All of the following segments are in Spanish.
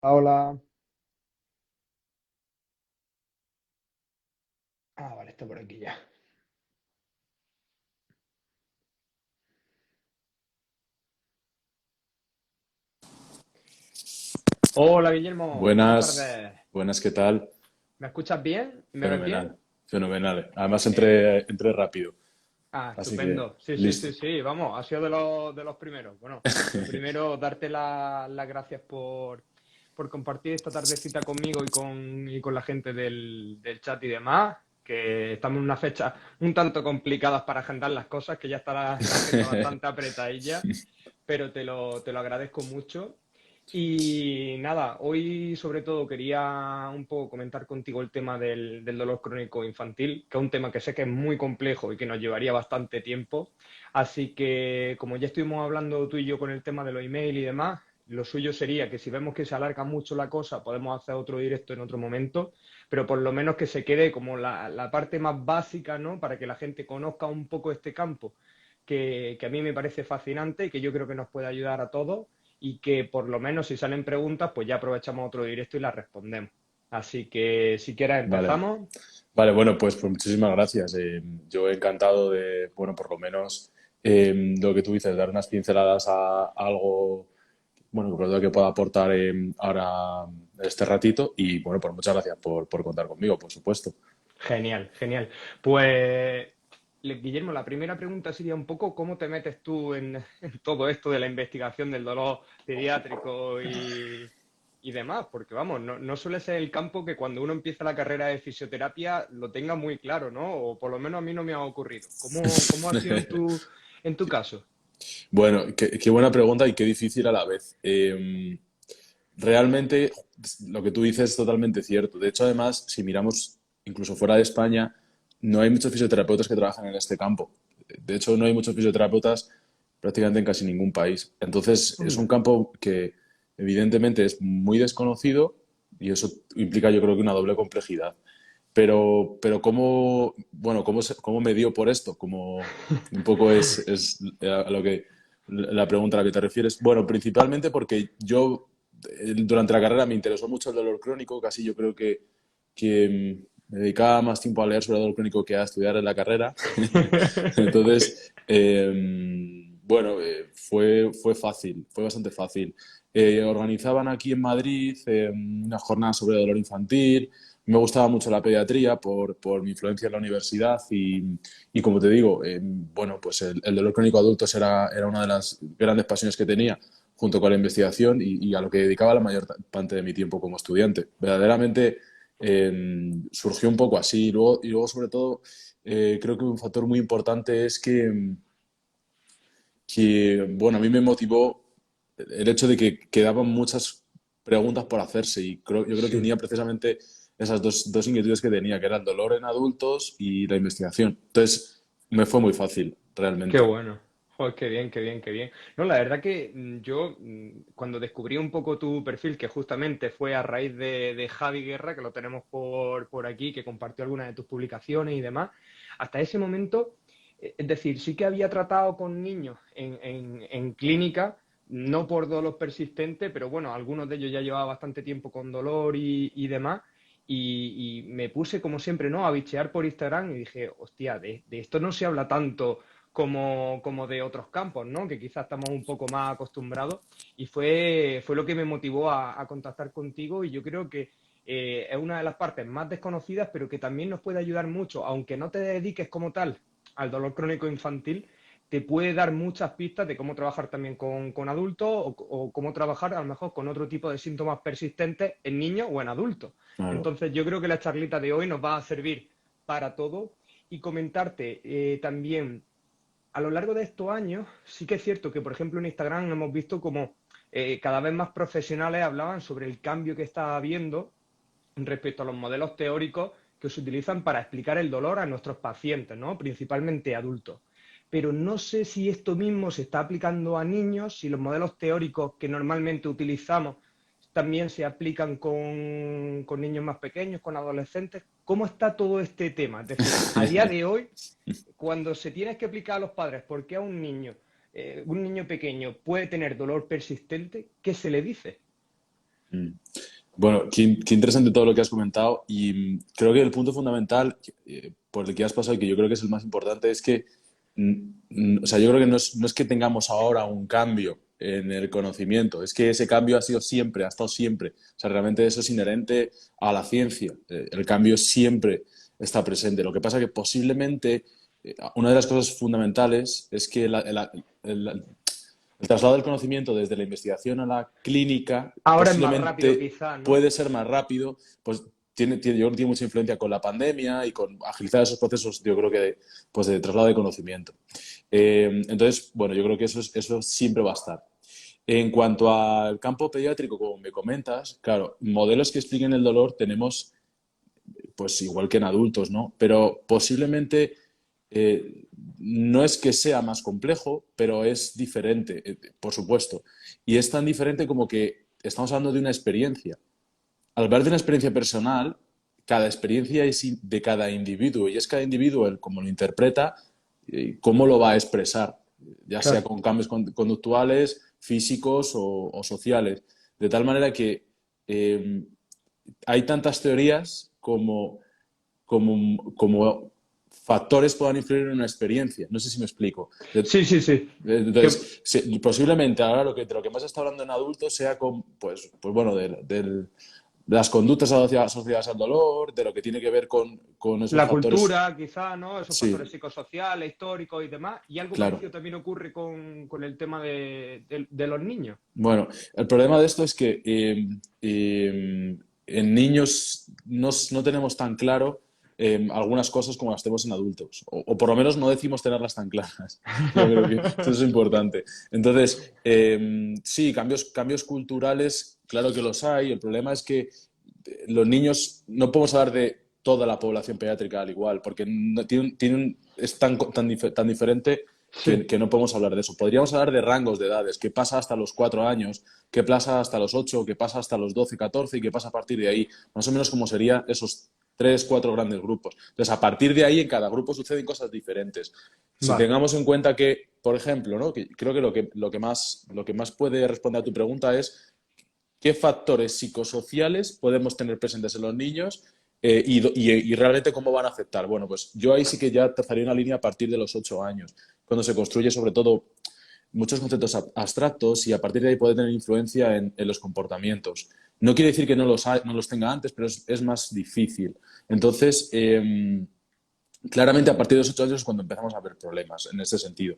Hola. Vale, está por aquí ya. Hola, Guillermo. Buenas Buenas, tardes. buenas, ¿qué tal? ¿Me escuchas bien? ¿Me ves bien? Fenomenal, fenomenal. Además Genial. entré rápido, así que Estupendo. Sí, sí, listo. sí, sí. Vamos, ha sido de los primeros. Bueno, lo primero, darte las gracias por compartir esta tardecita conmigo y con la gente del chat y demás. Que estamos en una fecha un tanto complicadas para agendar las cosas, que ya está la agenda bastante apretadilla, pero te lo agradezco mucho. Y nada, hoy sobre todo quería un poco comentar contigo el tema del dolor crónico infantil, que es un tema que sé que es muy complejo y que nos llevaría bastante tiempo. Así que, como ya estuvimos hablando tú y yo con el tema de los emails y demás, lo suyo sería que si vemos que se alarga mucho la cosa, podemos hacer otro directo en otro momento, pero por lo menos que se quede como la parte más básica, ¿no? Para que la gente conozca un poco este campo, que a mí me parece fascinante y que yo creo que nos puede ayudar a todos y que por lo menos si salen preguntas, pues ya aprovechamos otro directo y las respondemos. Así que si quieres Vale, empezamos. vale, bueno, pues muchísimas gracias. Yo encantado de, bueno, por lo menos lo que tú dices, dar unas pinceladas a algo, bueno, que creo que pueda aportar ahora este ratito y, bueno, pues muchas gracias por contar conmigo, por supuesto. Genial, genial. Pues, Guillermo, la primera pregunta sería un poco cómo te metes tú en todo esto de la investigación del dolor pediátrico y demás, porque vamos, no suele ser el campo que cuando uno empieza la carrera de fisioterapia lo tenga muy claro, ¿no? O por lo menos a mí no me ha ocurrido. ¿Cómo ha sido en tu caso? Bueno, qué buena pregunta y qué difícil a la vez. Realmente lo que tú dices es totalmente cierto. De hecho, además, si miramos incluso fuera de España, no hay muchos fisioterapeutas que trabajan en este campo. De hecho, no hay muchos fisioterapeutas prácticamente en casi ningún país. Entonces, es un Anda. campo que evidentemente es muy desconocido y eso implica, yo creo que una doble complejidad. Pero ¿cómo, bueno, cómo me dio por esto? Como un poco es a lo que la pregunta a la que te refieres. Bueno, principalmente porque yo durante la carrera me interesó mucho el dolor crónico, casi yo creo que me dedicaba más tiempo a leer sobre el dolor crónico que a estudiar en la carrera. Entonces, bueno, fue fácil, fue bastante fácil. Organizaban aquí en Madrid una jornada sobre dolor infantil. Me gustaba mucho la pediatría por mi influencia en la universidad y como te digo, bueno, pues el dolor crónico adultos era una de las grandes pasiones que tenía junto con la investigación y a lo que dedicaba la mayor parte de mi tiempo como estudiante. Verdaderamente surgió un poco así. Y luego sobre todo, creo que un factor muy importante es bueno, a mí me motivó el hecho de que quedaban muchas preguntas por hacerse y yo creo que Sí. unía precisamente esas dos inquietudes que tenía, que era el dolor en adultos y la investigación. Entonces, me fue muy fácil, Qué realmente. bueno. Joder, qué bien, qué bien, qué bien. No, la verdad que yo, cuando descubrí un poco tu perfil, que justamente fue a raíz de Javi Guerra, que lo tenemos por aquí, que compartió algunas de tus publicaciones y demás, hasta ese momento, es decir, sí que había tratado con niños en clínica, no por dolor persistente, pero bueno, algunos de ellos ya llevaba bastante tiempo con dolor y demás. Y me puse, como siempre, ¿no? A bichear por Instagram y dije, hostia, de esto no se habla tanto como de otros campos, ¿no? Que quizás estamos un poco más acostumbrados. Y fue lo que me motivó a contactar contigo y yo creo que es una de las partes más desconocidas, pero que también nos puede ayudar mucho, aunque no te dediques como tal al dolor crónico infantil, te puede dar muchas pistas de cómo trabajar también con adultos o cómo trabajar a lo mejor con otro tipo de síntomas persistentes en niños o en adultos. Claro. Entonces yo creo que la charlita de hoy nos va a servir para todo y comentarte también a lo largo de estos años, sí que es cierto que, por ejemplo, en Instagram hemos visto como cada vez más profesionales hablaban sobre el cambio que está habiendo respecto a los modelos teóricos que se utilizan para explicar el dolor a nuestros pacientes, ¿no? Principalmente adultos. Pero no sé si esto mismo se está aplicando a niños, si los modelos teóricos que normalmente utilizamos también se aplican con niños más pequeños, con adolescentes. ¿Cómo está todo este tema? Es decir, a día de hoy, cuando se tiene que explicar a los padres por qué a un niño pequeño puede tener dolor persistente, ¿qué se le dice? Mm. Bueno, qué interesante todo lo que has comentado y creo que el punto fundamental por el que has pasado y que yo creo que es el más importante es que, o sea, yo creo que no es que tengamos ahora un cambio en el conocimiento, es que ese cambio ha sido siempre, ha estado siempre. O sea, realmente eso es inherente a la ciencia. El cambio siempre está presente. Lo que pasa que posiblemente una de las cosas fundamentales es que el traslado del conocimiento desde la investigación a la clínica Ahora es más rápido posiblemente quizás, ¿no? puede ser más rápido, pues yo creo que tiene mucha influencia con la pandemia y con agilizar esos procesos, yo creo que pues de traslado de conocimiento. Entonces, bueno, yo creo que eso siempre va a estar. En cuanto al campo pediátrico, como me comentas, claro, modelos que expliquen el dolor tenemos pues igual que en adultos, ¿no? Pero posiblemente eh, no es que sea más complejo, pero es diferente, por supuesto. Y es tan diferente como que estamos hablando de una experiencia. Al hablar de una experiencia personal, cada experiencia es de cada individuo y es cada individuo el cómo lo interpreta, cómo lo va a expresar, ya sea Claro. con cambios conductuales, físicos o sociales. De tal manera que eh, hay tantas teorías como factores puedan influir en una experiencia. No sé si me explico. Sí, sí, sí. Que, Entonces, posiblemente ahora de lo que más se está hablando en adultos sea pues bueno, de las conductas asociadas al dolor, de lo que tiene que ver con esos la factores. cultura, quizás, ¿no? Esos factores Sí, psicosociales, históricos y demás. Y algo claro. parecido también ocurre con el tema de los niños. Bueno, el problema de esto es que en niños no tenemos tan claro algunas cosas como las tenemos en adultos, o por lo menos no decimos tenerlas tan claras. Yo creo que eso es importante. Entonces, sí, cambios culturales, claro que los hay. El problema es que los niños no podemos hablar de toda la población pediátrica al igual, porque es tan diferente Sí, que no podemos hablar de eso. Podríamos hablar de rangos de edades, qué pasa hasta los 4 años, qué pasa hasta los 8, qué pasa hasta los 12, 14 y qué pasa a partir de ahí. Más o menos como serían esos 3, 4 grandes grupos. Entonces, a partir de ahí, en cada grupo suceden cosas diferentes. Si vale. tengamos en cuenta que, por ejemplo, ¿no? Que creo que lo que más puede responder a tu pregunta es qué factores psicosociales podemos tener presentes en los niños y realmente cómo van a afectar. Bueno, pues yo ahí sí que ya trazaría una línea a partir de los 8 años, cuando se construye sobre todo muchos conceptos abstractos y a partir de ahí puede tener influencia en los comportamientos. No quiere decir que no los tenga antes, pero es más difícil. Entonces, claramente a partir de los 8 años es cuando empezamos a ver problemas en ese sentido.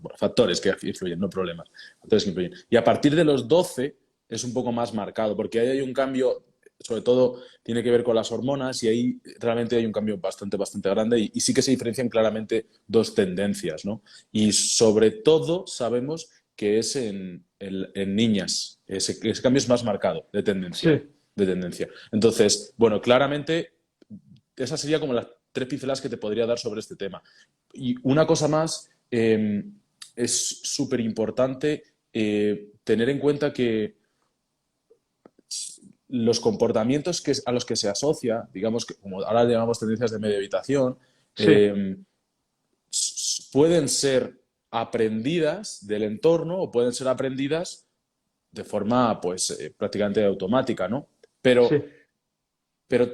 Bueno, factores que influyen, no problemas. Factores que influyen. Y a partir de los 12 es un poco más marcado, porque ahí hay un cambio, sobre todo tiene que ver con las hormonas y ahí realmente hay un cambio bastante, bastante grande y sí que se diferencian claramente dos tendencias, ¿no? Y sobre todo sabemos que es en niñas. Ese cambio es más marcado de tendencia. Sí. De tendencia. Entonces, bueno, claramente esas serían como las tres pinceladas que te podría dar sobre este tema. Y una cosa más, es súper importante tener en cuenta que los comportamientos a los que se asocia, digamos que como ahora llamamos tendencias de media habitación, Sí, pueden ser aprendidas del entorno o pueden ser aprendidas de forma pues prácticamente automática, ¿no? Pero sí. pero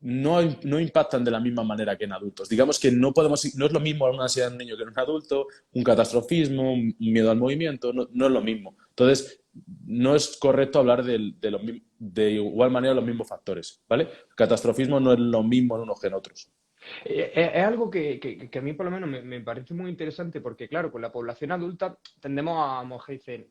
no impactan de la misma manera que en adultos. Digamos que no es lo mismo una ansiedad en un niño que en un adulto, un catastrofismo, un miedo al movimiento, no es lo mismo. Entonces, no es correcto hablar de igual manera los mismos factores, ¿vale? El catastrofismo no es lo mismo en unos que en otros. Es algo que a mí por lo menos me parece muy interesante porque, claro, con la población adulta tendemos a homogeneizar,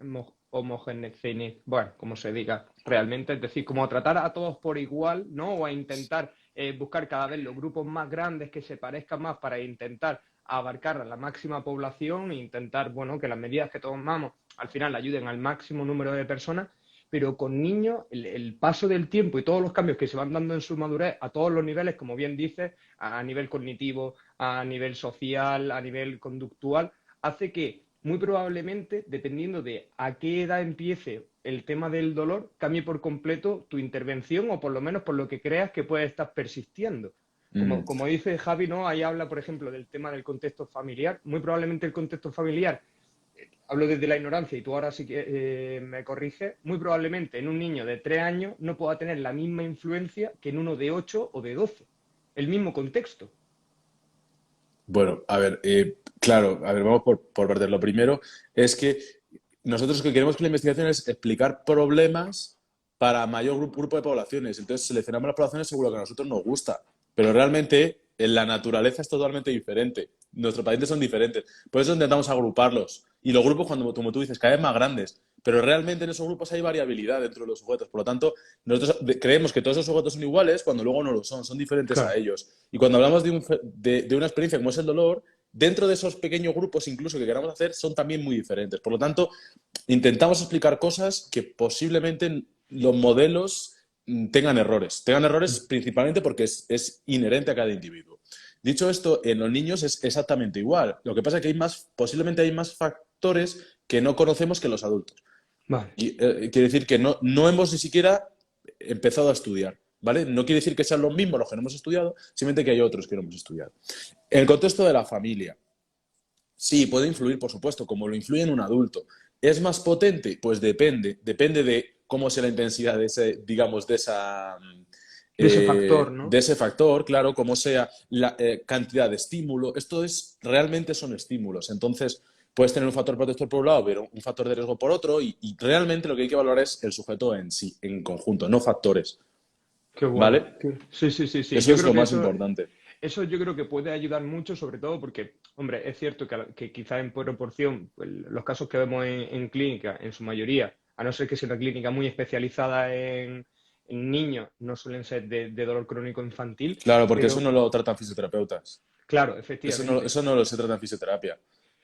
bueno, como se diga realmente, es decir, como a tratar a todos por igual, ¿no? O a intentar buscar cada vez los grupos más grandes que se parezcan más para intentar abarcar a la máxima población e intentar, bueno, que las medidas que tomamos al final ayuden al máximo número de personas, pero con niños el paso del tiempo y todos los cambios que se van dando en su madurez a todos los niveles, como bien dices, a nivel cognitivo, a nivel social, a nivel conductual, hace que muy probablemente, dependiendo de a qué edad empiece el tema del dolor, cambie por completo tu intervención o por lo menos por lo que creas que puede estar persistiendo. Mm, Como dice Javi, ¿no? Ahí habla, por ejemplo, del tema del contexto familiar. Muy probablemente el contexto familiar hablo desde la ignorancia y tú ahora sí que me corriges, muy probablemente en un niño de 3 años no pueda tener la misma influencia que en uno de 8 o de 12. El mismo contexto. Bueno, a ver, claro, a ver, vamos por partes. Lo primero es que nosotros lo que queremos con la investigación es explicar problemas para mayor grupo de poblaciones. Entonces seleccionamos las poblaciones según lo que a nosotros nos gusta. Pero realmente en la naturaleza es totalmente diferente. Nuestros pacientes son diferentes. Por eso intentamos agruparlos. Y los grupos, cuando, como tú dices, cada vez más grandes. Pero realmente en esos grupos hay variabilidad dentro de los sujetos. Por lo tanto, nosotros creemos que todos esos sujetos son iguales cuando luego no lo son diferentes a Claro. ellos. Y cuando hablamos de una experiencia como es el dolor, dentro de esos pequeños grupos incluso que queramos hacer, son también muy diferentes. Por lo tanto, intentamos explicar cosas que posiblemente los modelos tengan errores. Tengan errores principalmente porque es inherente a cada individuo. Dicho esto, en los niños es exactamente igual. Lo que pasa es que posiblemente hay más factores que no conocemos que los adultos. Vale. Y, quiere decir que no hemos ni siquiera empezado a estudiar, ¿vale? No quiere decir que sean los mismos los que no hemos estudiado, simplemente que hay otros que no hemos estudiado. En el contexto de la familia, sí, puede influir, por supuesto, como lo influye en un adulto. ¿Es más potente? Pues depende de cómo sea la intensidad de ese, digamos, De ese factor, de ¿no? ese factor, claro, cómo sea la cantidad de estímulo. Realmente son estímulos. Entonces, puedes tener un factor protector por un lado, pero un factor de riesgo por otro, y realmente lo que hay que valorar es el sujeto en sí, en conjunto, no factores, Qué guay. ¿vale? Sí, sí, sí, sí. Eso Yo es creo lo que más eso, importante. eso yo creo que puede ayudar mucho, sobre todo porque, hombre, es cierto que quizás en proporción, pues, los casos que vemos en clínica, en su mayoría, a no ser que sea una clínica muy especializada en niños, no suelen ser de dolor crónico infantil, Claro, porque eso pero no lo tratan fisioterapeutas. claro, Eso no, efectivamente. eso no se trata en fisioterapia.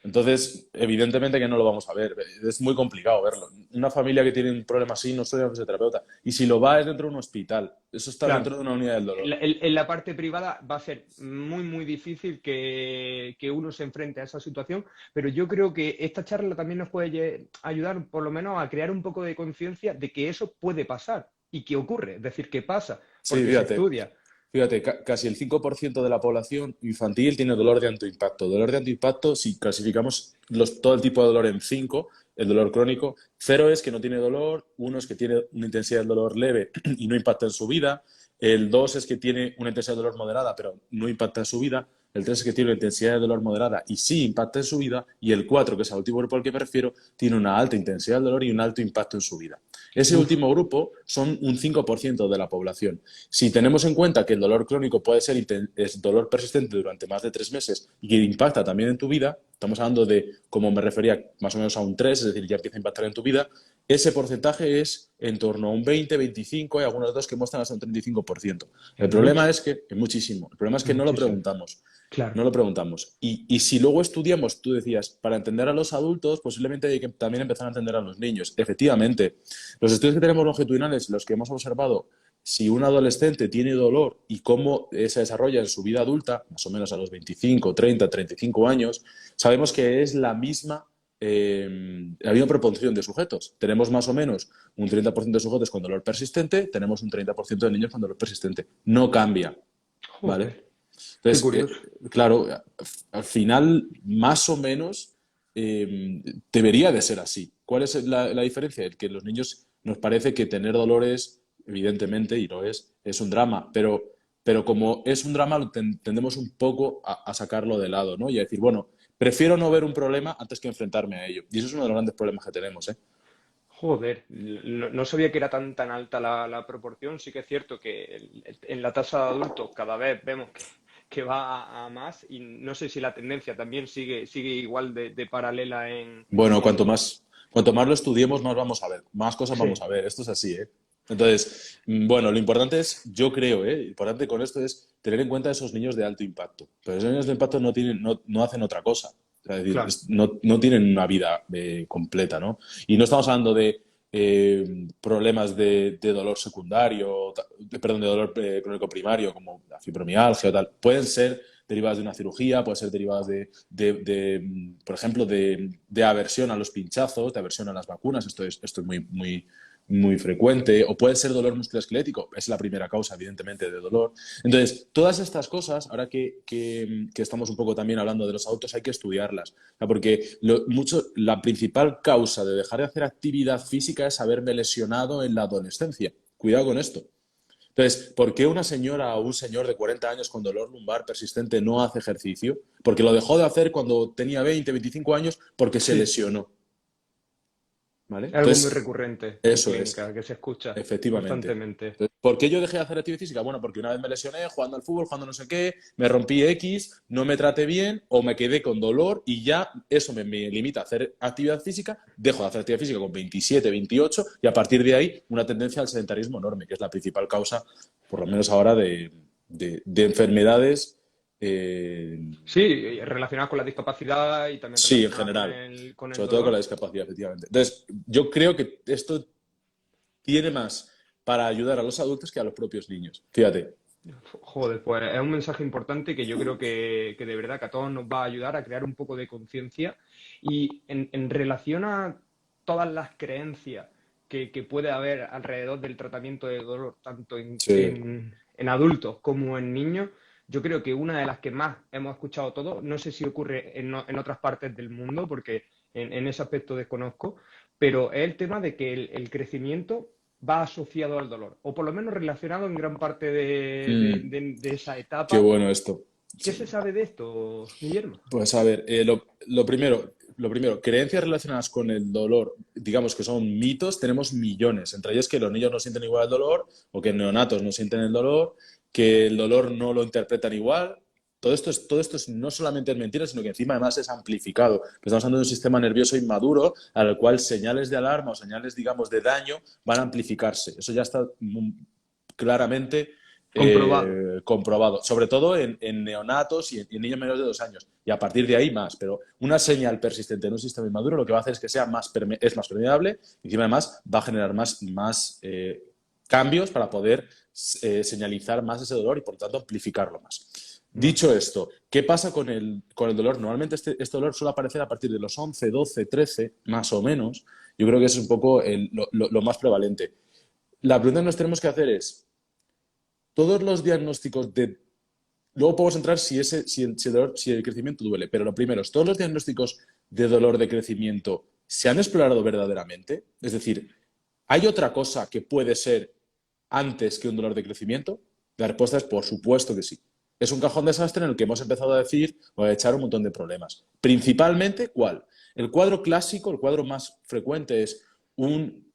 Entonces, evidentemente que no lo vamos a ver. Es muy complicado verlo. Una familia que tiene un problema así no estudia a un fisioterapeuta. Y si lo va es dentro de un hospital. Eso está Claro, dentro de una unidad del dolor. en la parte privada va a ser muy, muy difícil que uno se enfrente a esa situación, pero yo creo que esta charla también nos puede ayudar, por lo menos, a crear un poco de conciencia de que eso puede pasar y que ocurre, es decir, que pasa, Sí, porque se fíjate. estudia. Fíjate, casi el 5% de la población infantil tiene dolor de alto impacto. Dolor de alto impacto, si clasificamos todo el tipo de dolor en 5, el dolor crónico, cero es que no tiene dolor, uno es que tiene una intensidad de dolor leve y no impacta en su vida, el 2 es que tiene una intensidad de dolor moderada pero no impacta en su vida, el 3 es que tiene una intensidad de dolor moderada y sí impacta en su vida, y el 4, que es el último grupo al que me refiero, tiene una alta intensidad de dolor y un alto impacto en su vida. Ese Uf, último grupo son un 5% de la población. Si tenemos en cuenta que el dolor crónico puede ser es dolor persistente durante más de 3 meses y que impacta también en tu vida, estamos hablando de, como me refería, más o menos a un 3, es decir, ya empieza a impactar en tu vida, ese porcentaje es en torno a un 20, 25, hay algunos datos que muestran hasta un 35%. El es problema mucho, es que, es muchísimo, el problema es es que no lo muchísimo. preguntamos. Claro. No lo preguntamos. Y si luego estudiamos, tú decías, para entender a los adultos, posiblemente hay que también empezar a entender a los niños. Efectivamente, los estudios que tenemos longitudinales, los que hemos observado, si un adolescente tiene dolor y cómo se desarrolla en su vida adulta, más o menos a los 25, 30, 35 años, sabemos que es la misma proporción de sujetos. Tenemos más o menos un 30% de sujetos con dolor persistente, tenemos un 30% de niños con dolor persistente. No cambia, ¿vale? Joder, qué Entonces, curioso. claro, al final, más o menos, debería de ser así. ¿Cuál es la diferencia? El que los niños nos parece que tener dolores, evidentemente, y lo es un drama, pero como es un drama, tendemos un poco a sacarlo de lado, ¿no? Y a decir, bueno, prefiero no ver un problema antes que enfrentarme a ello. Y eso es uno de los grandes problemas que tenemos, ¿eh? Joder, no sabía que era tan alta la proporción. Sí que es cierto que en la tasa de adultos cada vez vemos que va a más y no sé si la tendencia también sigue igual de paralela Bueno, en... cuanto más lo estudiemos, más vamos a ver, más cosas vamos Sí, a ver. Esto es así, ¿eh? Entonces, bueno, lo importante es, yo creo, ¿eh? Lo importante con esto es tener en cuenta esos niños de alto impacto. Pero esos niños de impacto no hacen otra cosa. O sea, es decir, claro. no tienen una vida completa, ¿no? Y no estamos hablando de problemas de dolor secundario, perdón, de dolor crónico primario, como la fibromialgia o tal. Pueden ser derivadas de una cirugía, pueden ser derivadas por ejemplo, de aversión a los pinchazos, de aversión a las vacunas. Esto es muy, muy, muy frecuente, o puede ser dolor musculoesquelético, es la primera causa, evidentemente, de dolor. Entonces, todas estas cosas, ahora que estamos un poco también hablando de los adultos, hay que estudiarlas, o sea, porque la principal causa de dejar de hacer actividad física es haberme lesionado en la adolescencia. Cuidado con esto. Entonces, ¿por qué una señora o un señor de 40 años con dolor lumbar persistente no hace ejercicio? Porque lo dejó de hacer cuando tenía 20, 25 años porque se Sí, lesionó, ¿vale? es algo muy Entonces, recurrente en eso es. clínica, que se escucha Efectivamente. constantemente. Entonces, ¿por qué yo dejé de hacer actividad física? Bueno, porque una vez me lesioné jugando al fútbol, jugando no sé qué, me rompí X, no me traté bien o me quedé con dolor y ya eso me limita a hacer actividad física, dejo de hacer actividad física con 27, 28 y a partir de ahí una tendencia al sedentarismo enorme, que es la principal causa, por lo menos ahora, de enfermedades. Sí, relacionadas con la discapacidad y también Sí, en relacionadas general, con el sobre todo con la dolor. discapacidad, efectivamente. Entonces, yo creo que esto tiene más para ayudar a los adultos que a los propios niños. Fíjate. Joder, pues es un mensaje importante que yo creo que de verdad que a todos nos va a ayudar a crear un poco de conciencia y en relación a todas las creencias que puede haber alrededor del tratamiento de dolor, tanto Sí. en adultos como en niños, yo creo que una de las que más hemos escuchado todos, no sé si ocurre en otras partes del mundo, porque en ese aspecto desconozco, pero es el tema de que el crecimiento va asociado al dolor, o por lo menos relacionado en gran parte Mm, de esa qué etapa. bueno esto. ¿Qué Sí. se sabe de esto, Guillermo? Pues a ver, lo primero, creencias relacionadas con el dolor, digamos que son mitos, tenemos millones. Entre ellos que los niños no sienten igual el dolor, o que neonatos no sienten el dolor, que el dolor no lo interpretan igual. Todo esto es no solamente es mentira, sino que encima además es amplificado. Estamos hablando de un sistema nervioso inmaduro al cual señales de alarma o señales, digamos, de daño van a amplificarse. Eso ya está claramente Comprobado. comprobado, sobre todo en neonatos y en niños menores de 2 años. Y a partir de ahí más. Pero una señal persistente en un sistema inmaduro lo que va a hacer es que es más permeable y encima además va a generar más cambios para poder señalizar más ese dolor y por tanto amplificarlo más. No. Dicho esto, ¿qué pasa con el dolor? Normalmente este dolor suele aparecer a partir de los 11, 12, 13, más o menos. Yo creo que es un poco lo más prevalente. La pregunta que nos tenemos que hacer es, todos los diagnósticos de... Luego podemos entrar si el crecimiento duele, pero lo primero es, ¿todos los diagnósticos de dolor de crecimiento se han explorado verdaderamente? Es decir, ¿hay otra cosa que puede ser antes que un dolor de crecimiento? La respuesta es por supuesto que sí. Es un cajón desastre en el que hemos empezado a decir o a echar un montón de problemas. Principalmente, ¿cuál? El cuadro clásico, el cuadro más frecuente es un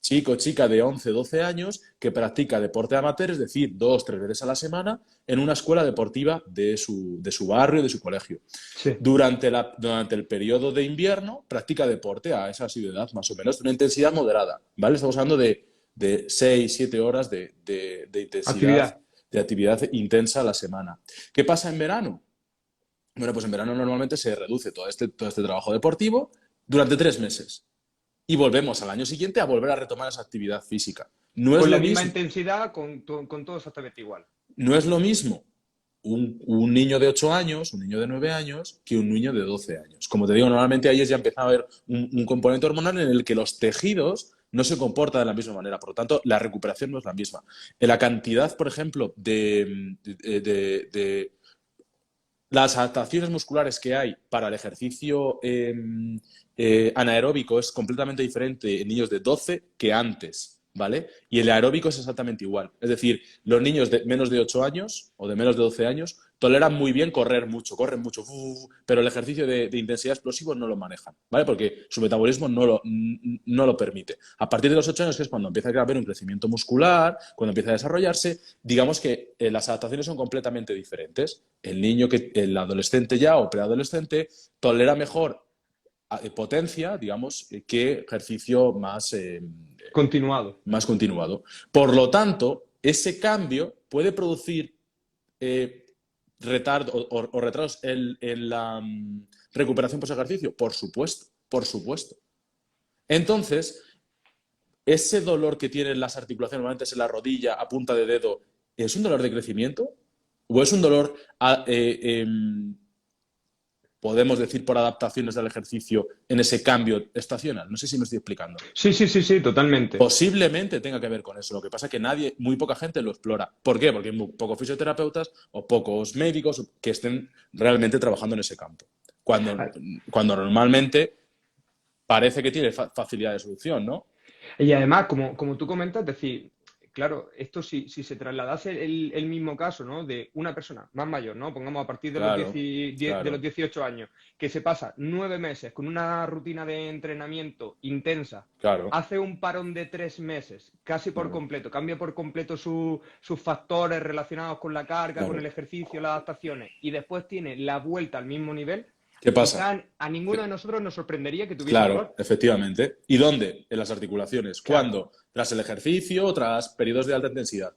chico o chica de 11, 12 años que practica deporte amateur, es decir, 2, 3 veces a la semana, en una escuela deportiva de su barrio, de su colegio. Sí. Durante el periodo de invierno practica deporte a esa edad, más o menos, de una intensidad moderada, ¿vale? Estamos hablando de 6, 7 horas de intensidad, Actividad. de actividad intensa a la semana. ¿Qué pasa en verano? Bueno, pues en verano normalmente se reduce todo este trabajo deportivo durante 3 meses y volvemos al año siguiente a volver a retomar esa actividad física. No es Con la lo misma mismo, intensidad, con todo exactamente igual. no es lo mismo un niño de 8 años, un niño de 9 años, que un niño de 12 años. Como te digo, normalmente ahí ya empieza a haber un componente hormonal en el que los tejidos no se comportan de la misma manera. Por lo tanto, la recuperación no es la misma. En la cantidad, por ejemplo, de las adaptaciones musculares que hay para el ejercicio anaeróbico es completamente diferente en niños de 12 que antes, ¿vale? Y el aeróbico es exactamente igual. Es decir, los niños de menos de 8 años o de menos de 12 años toleran muy bien correr mucho, corren mucho, pero el ejercicio de intensidad explosivo no lo manejan, ¿vale? Porque su metabolismo no lo permite. A partir de los 8 años, que es cuando empieza a haber un crecimiento muscular, cuando empieza a desarrollarse, digamos que las adaptaciones son completamente diferentes. El adolescente ya o preadolescente tolera mejor potencia, digamos, que ejercicio Continuado. más continuado. Por lo tanto, ese cambio puede producir eh, o retrasos en la recuperación post-ejercicio. Por supuesto, por supuesto. Entonces, ese dolor que tienen las articulaciones, normalmente es en la rodilla, a punta de dedo, ¿es un dolor de crecimiento? ¿O es un dolor podemos decir por adaptaciones del ejercicio en ese cambio estacional. No sé si me estoy explicando. Sí, sí, sí, sí, totalmente. Posiblemente tenga que ver con eso. Lo que pasa es que muy poca gente lo explora. ¿Por qué? Porque hay muy pocos fisioterapeutas o pocos médicos que estén realmente trabajando en ese campo. Cuando, Ah, cuando normalmente parece que tiene facilidad de solución, ¿no? y además, como tú comentas, es decir, claro, esto si se trasladase el mismo caso, ¿no? De una persona más mayor, ¿no? Pongamos a partir de los, Claro, de los claro, 18 años, que se pasa 9 meses con una rutina de entrenamiento intensa, claro, hace un parón de 3 meses, casi por claro, completo, cambia por completo sus factores relacionados con la carga, con claro. el ejercicio, las adaptaciones, y después tiene la vuelta al mismo nivel, ¿Qué pasa? quizá a ninguno de nosotros nos sorprendería que tuviese Claro, dolor. efectivamente. ¿Y dónde? En las articulaciones. Claro, ¿Cuándo? Tras el ejercicio, tras periodos de alta intensidad.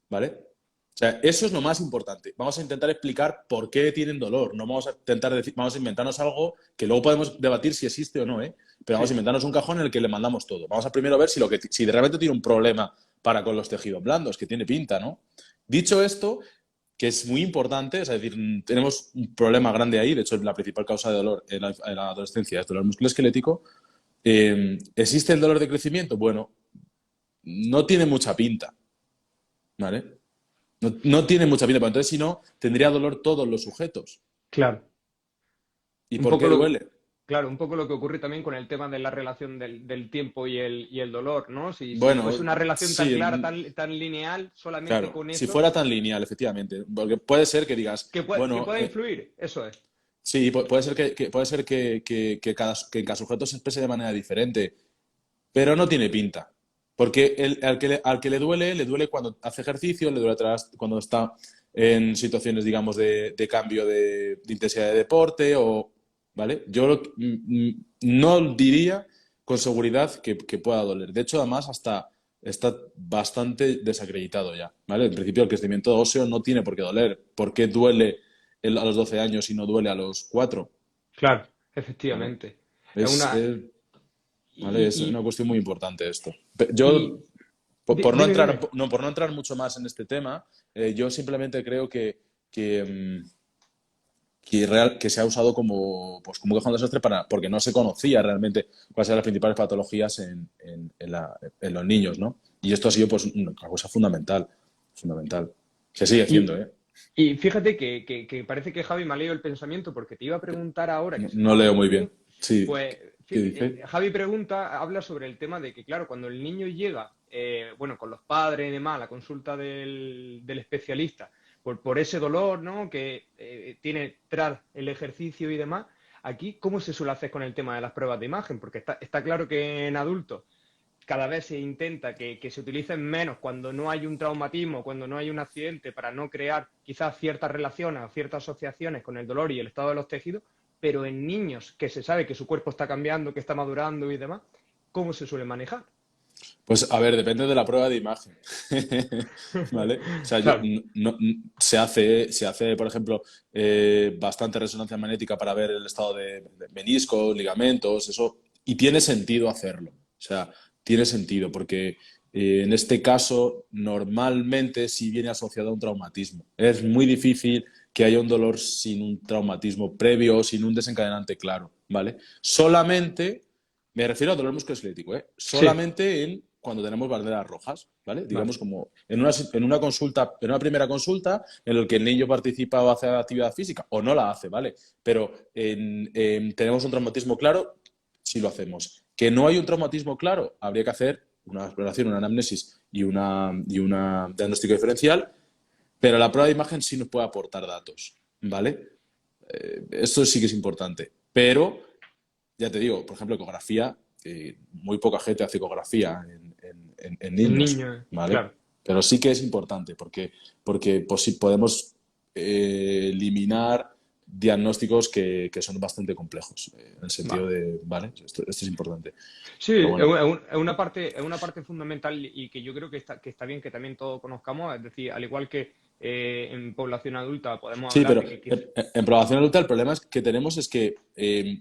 ¿Vale? O sea, eso es lo más importante. Vamos a intentar explicar por qué tienen dolor. No vamos a intentar decir, vamos a inventarnos algo que luego podemos debatir si existe o no, ¿eh? Pero vamos a sí. inventarnos un cajón en el que le mandamos todo. Vamos a primero ver si de repente tiene un problema para con los tejidos blandos, que tiene pinta, ¿no? Dicho esto, que es muy importante, es decir, tenemos un problema grande ahí, de hecho, la principal causa de dolor en la adolescencia es dolor musculoesquelético. ¿Existe el dolor de crecimiento? Bueno, no tiene mucha pinta, ¿vale? No tiene mucha pinta, pero entonces si no, tendría dolor todos los sujetos. Claro. ¿Y Un por poco qué lo, duele? claro, un poco lo que ocurre también con el tema de la relación del tiempo y el dolor, ¿no? Si Bueno, fuese una relación tan sí, clara, tan lineal, solamente claro, con si eso, fuera tan lineal, efectivamente, porque puede ser que digas, que bueno, pueda influir, eso es. sí, puede ser puede ser que cada sujeto se exprese de manera diferente, pero no tiene pinta. Porque al que le duele cuando hace ejercicio, le duele atrás cuando está en situaciones, digamos, de cambio de intensidad de deporte, o, ¿vale? No diría con seguridad que pueda doler. De hecho, además, hasta está bastante desacreditado ya, ¿vale? En principio, el crecimiento óseo no tiene por qué doler. ¿Por qué duele a los 12 años y no duele a los 4? Claro, ¿Vale? efectivamente. Es Es, una. es- ¿Vale? Y, Es una y, cuestión muy importante esto. y- Yo, por no dime, entrar, dime. por no entrar mucho más en este tema, yo simplemente creo que, mm, que se ha usado como, pues, como cajón de desastre porque no se conocía realmente cuáles eran las principales patologías en los niños, ¿no? Y esto ha sido pues, una cosa fundamental, fundamental. Se sigue haciendo, Y, ¿eh? y fíjate que parece que Javi me ha leído el pensamiento porque te iba a preguntar ahora, que se me No ha leo dado muy muy bien. bien. Sí, Pues ¿qué dice? Javi pregunta, habla sobre el tema de que, claro, cuando el niño llega, bueno, con los padres y demás, a la consulta del especialista, por ese dolor, ¿no? Que tiene tras el ejercicio y demás, aquí, ¿cómo se suele hacer con el tema de las pruebas de imagen? Porque está claro que en adultos cada vez se intenta que se utilicen menos cuando no hay un traumatismo, cuando no hay un accidente, para no crear quizás ciertas relaciones o ciertas asociaciones con el dolor y el estado de los tejidos, pero en niños que se sabe que su cuerpo está cambiando, que está madurando y demás, ¿cómo se suele manejar? Pues a ver, depende de la prueba de imagen. ¿Vale? O sea, Claro, se hace, por ejemplo, bastante resonancia magnética para ver el estado de meniscos, ligamentos, eso, y tiene sentido hacerlo. O sea, tiene sentido, porque en este caso, normalmente sí viene asociado a un traumatismo. Es muy difícil que haya un dolor sin un traumatismo previo o sin un desencadenante claro, ¿vale? Solamente me refiero a dolor musculoesquelético, ¿eh? sí, Solamente cuando tenemos banderas rojas, ¿vale? vale. Digamos como en una consulta, en una primera consulta en la que el niño participa o hace actividad física o no la hace, ¿vale? Pero tenemos un traumatismo claro, sí lo hacemos. Que no hay un traumatismo claro, habría que hacer una exploración, una anamnesis y una diagnóstico diferencial, pero la prueba de imagen sí nos puede aportar datos, ¿vale? Esto sí que es importante. Pero ya te digo, por ejemplo, ecografía, muy poca gente hace ecografía en En niños, niños, ¿vale? claro. Pero sí que es importante porque pues, sí podemos eliminar diagnósticos que son bastante complejos, en el sentido Vale. de, ¿vale? Esto es importante. Sí, Pero bueno, es una parte fundamental y que yo creo que está bien que también todos conozcamos, es decir, al igual que en población adulta podemos sí, hablar pero de que en programación adulta el problema que tenemos es que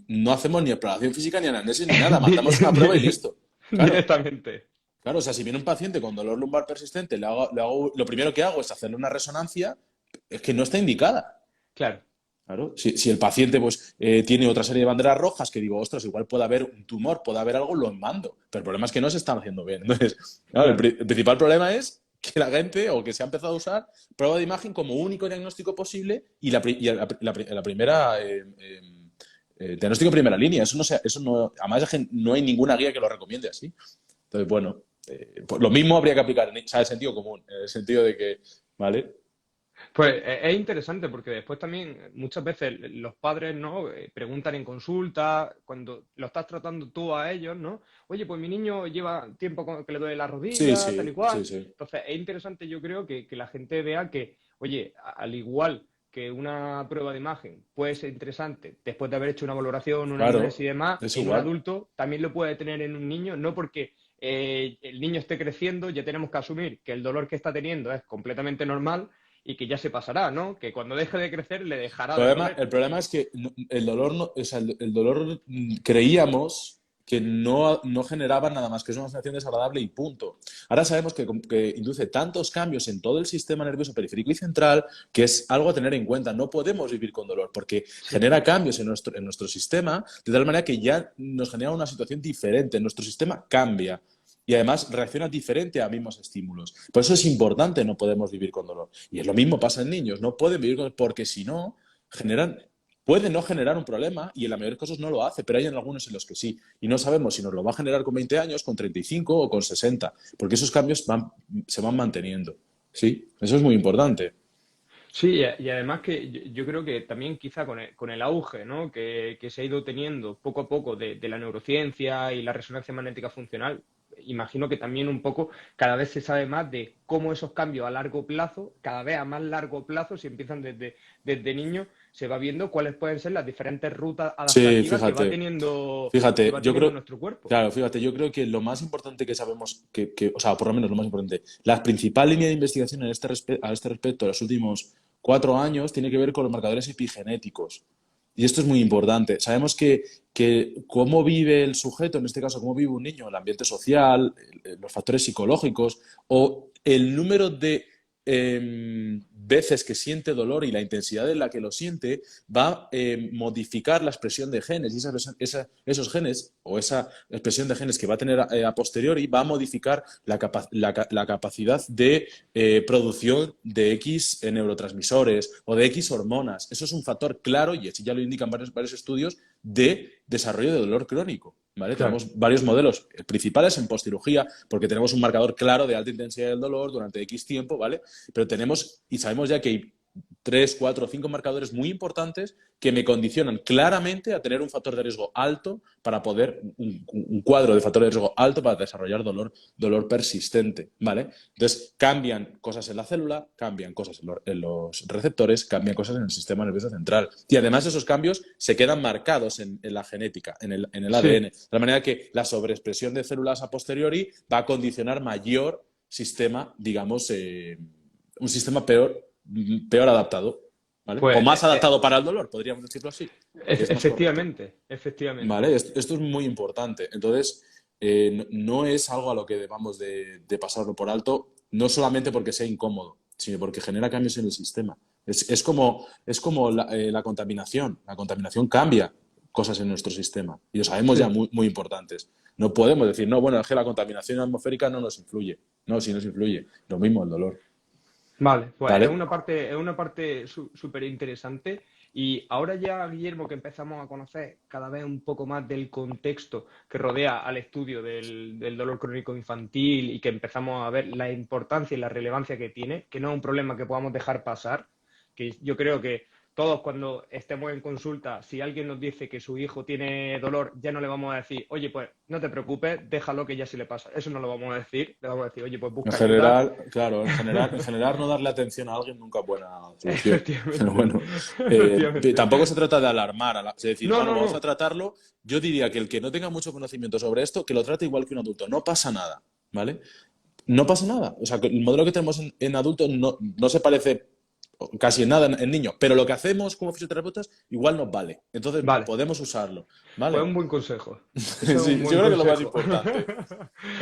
no hacemos ni exploración física ni análisis ni nada, mandamos una prueba y listo. Claro, directamente, claro, o sea, si viene un paciente con dolor lumbar persistente, lo primero que hago es hacerle una resonancia, es que no está indicada. claro. Claro, si el paciente pues, tiene otra serie de banderas rojas que digo, ostras, igual puede haber un tumor, puede haber algo, lo mando. Pero el problema es que no se están haciendo bien. Entonces, claro, Claro. el principal problema es que la gente, o que se ha empezado a usar, prueba de imagen como único diagnóstico posible y la primera diagnóstico en primera línea. Eso no, además no hay ninguna guía que lo recomiende así. Entonces, bueno, pues lo mismo habría que aplicar en, o sea, el sentido común, en el sentido de que, ¿vale? Pues es interesante porque después también muchas veces los padres, ¿no? Preguntan en consulta, cuando lo estás tratando tú a ellos, ¿no? Oye, pues mi niño lleva tiempo que le duele la Sí, rodilla, tal y sí, sí, cual. sí. Entonces es interesante, yo creo, que la gente vea que, oye, al igual que una prueba de imagen puede ser interesante después de haber hecho una valoración, una anamnesis y Claro, demás, es en un igual. adulto también lo puede tener en un niño, no porque el niño esté creciendo, ya tenemos que asumir que el dolor que está teniendo es completamente normal y que ya se pasará, ¿no? Que cuando deje de crecer le dejará de doler. El problema es que el dolor, o sea, el dolor creíamos que no generaba nada más, que es una sensación desagradable y punto. Ahora sabemos que induce tantos cambios en todo el sistema nervioso periférico y central que es algo a tener en cuenta. No podemos vivir con dolor porque Sí, genera cambios en nuestro sistema de tal manera que ya nos genera una situación diferente. Nuestro sistema cambia. Y además reacciona diferente a mismos estímulos. Por eso es importante, no podemos vivir con dolor. Y es lo mismo pasa en niños, no pueden vivir con dolor porque si no, generan, puede no generar un problema y en la mayoría de los casos no lo hace, pero hay en algunos en los que sí. Y no sabemos si nos lo va a generar con 20 años, con 35 o con 60, porque esos cambios se van manteniendo. Sí, eso es muy importante. sí, y además que yo creo que también quizá con el auge, ¿no? Que se ha ido teniendo poco a poco de la neurociencia y la resonancia magnética funcional, imagino que también un poco cada vez se sabe más de cómo esos cambios a largo plazo, cada vez a más largo plazo, si empiezan desde niños, se va viendo cuáles pueden ser las diferentes rutas Sí, adaptativas fíjate, que fíjate, va yo teniendo creo, nuestro cuerpo. claro, fíjate, yo creo que lo más importante que sabemos, o sea, por lo menos lo más importante, la principal línea de investigación a este respecto en los últimos 4 años tiene que ver con los marcadores epigenéticos. Y esto es muy importante. Sabemos que cómo vive el sujeto, en este caso, cómo vive un niño, el ambiente social, los factores psicológicos o el número de veces que siente dolor y la intensidad en la que lo siente va a modificar la expresión de genes y esos genes o esa expresión de genes que va a tener a posteriori va a modificar la capacidad de producción de X neurotransmisores o de X hormonas. Eso es un factor claro, y así ya lo indican varios estudios, de desarrollo de dolor crónico. ¿Vale? Claro. Tenemos varios modelos principales en postcirugía porque tenemos un marcador claro de alta intensidad del dolor durante X tiempo, ¿vale? Pero tenemos y sabemos ya que hay 3, 4, 5 marcadores muy importantes que me condicionan claramente a tener un factor de riesgo alto para poder, un cuadro de factor de riesgo alto para desarrollar dolor persistente, ¿vale? Entonces, cambian cosas en la célula, cambian cosas en los receptores, cambian cosas en el sistema nervioso central. Y además esos cambios se quedan marcados en la genética, en el Sí. ADN. De la manera que la sobreexpresión de células a posteriori va a condicionar mayor sistema, digamos, un sistema peor adaptado, ¿vale? O Pues más adaptado para el dolor, podríamos decirlo así, que es más correcto. efectivamente, efectivamente. ¿Vale? Esto es muy importante. Entonces, no es algo a lo que debamos de pasarlo por alto, no solamente porque sea incómodo, sino porque genera cambios en el sistema. Es como la contaminación. La contaminación cambia cosas en nuestro sistema y lo sabemos ya Sí. muy, muy importantes. No podemos decir, no, bueno, es que la contaminación atmosférica no nos influye. No, sí nos influye. Lo mismo el dolor. Vale, pues ¿Vale? es una parte súper interesante. Y ahora ya, Guillermo, que empezamos a conocer cada vez un poco más del contexto que rodea al estudio del dolor crónico infantil y que empezamos a ver la importancia y la relevancia que tiene, que no es un problema que podamos dejar pasar, que yo creo que todos cuando estemos en consulta, si alguien nos dice que su hijo tiene dolor, ya no le vamos a decir, oye, pues no te preocupes, déjalo que ya se le pasa. Eso no lo vamos a decir, le vamos a decir, oye, pues En busca ayuda. general, claro, en general no darle atención a alguien nunca es buena solución. Pero Efectivamente, bueno, efectivamente. tampoco se trata de alarmar, es decir, No, bueno, no, vamos a no. tratarlo. Yo diría que el que no tenga mucho conocimiento sobre esto, que lo trate igual que un adulto. No pasa nada, ¿vale? No pasa nada. O sea, que el modelo que tenemos en adultos no se parece casi en nada en niños, pero lo que hacemos como fisioterapeutas igual nos vale. Entonces Vale, podemos usarlo, pues ¿vale? un buen consejo. Eso es un Sí, yo buen creo que es lo más consejo. importante,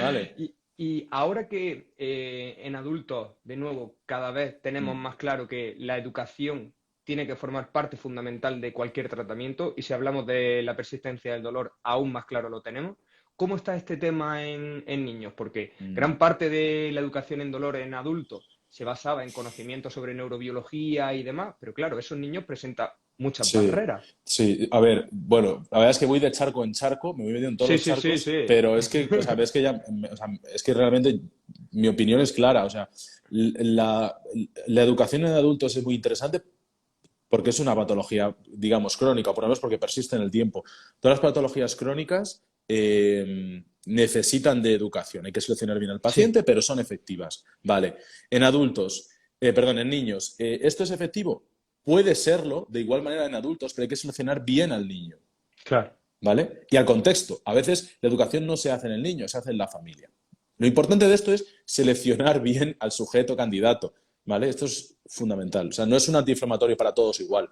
¿vale? Y ahora que en adultos, de nuevo, cada vez tenemos Mm. más claro que la educación tiene que formar parte fundamental de cualquier tratamiento y si hablamos de la persistencia del dolor, aún más claro lo tenemos. ¿Cómo está este tema en niños? Porque Mm. gran parte de la educación en dolor en adultos se basaba en conocimientos sobre neurobiología y demás, pero claro, esos niños presentan muchas Sí, barreras. sí. A ver, bueno, la verdad es que voy de charco en charco, me voy metiendo en todos Sí, los sí, sí, charcos, sí. pero es que, o sea, es que ya, o sea, es que realmente mi opinión es clara. O sea, la, la educación en adultos es muy interesante porque es una patología, digamos, crónica, o por lo menos porque persiste en el tiempo. Todas las patologías crónicas necesitan de educación. Hay que seleccionar bien al Sí, paciente, pero son efectivas. Vale. En adultos, perdón, en niños, ¿esto es efectivo? Puede serlo de igual manera en adultos, pero hay que seleccionar bien al niño. claro. ¿Vale? Y al contexto. A veces la educación no se hace en el niño, se hace en la familia. Lo importante de esto es seleccionar bien al sujeto candidato, ¿vale? Esto es fundamental. O sea, no es un antiinflamatorio para todos igual.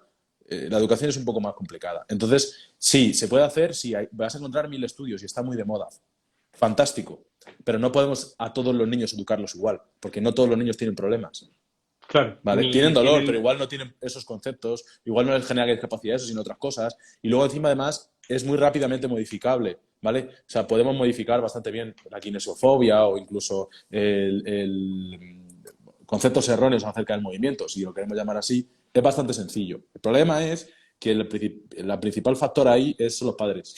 La educación es un poco más complicada. Entonces, sí, se puede hacer, sí, vas a encontrar 1000 estudios y está muy de moda. Fantástico. Pero no podemos a todos los niños educarlos igual, porque no todos los niños tienen problemas. Claro, ¿Vale? Tienen ni dolor, pero tienen. igual no tienen esos conceptos, igual no les genera discapacidad eso, sino otras cosas. Y luego encima además es muy rápidamente modificable, ¿vale? O sea, podemos modificar bastante bien la kinesiofobia o incluso conceptos erróneos acerca del movimiento, si lo queremos llamar así, es bastante sencillo. El problema es que la principal factor ahí es los padres.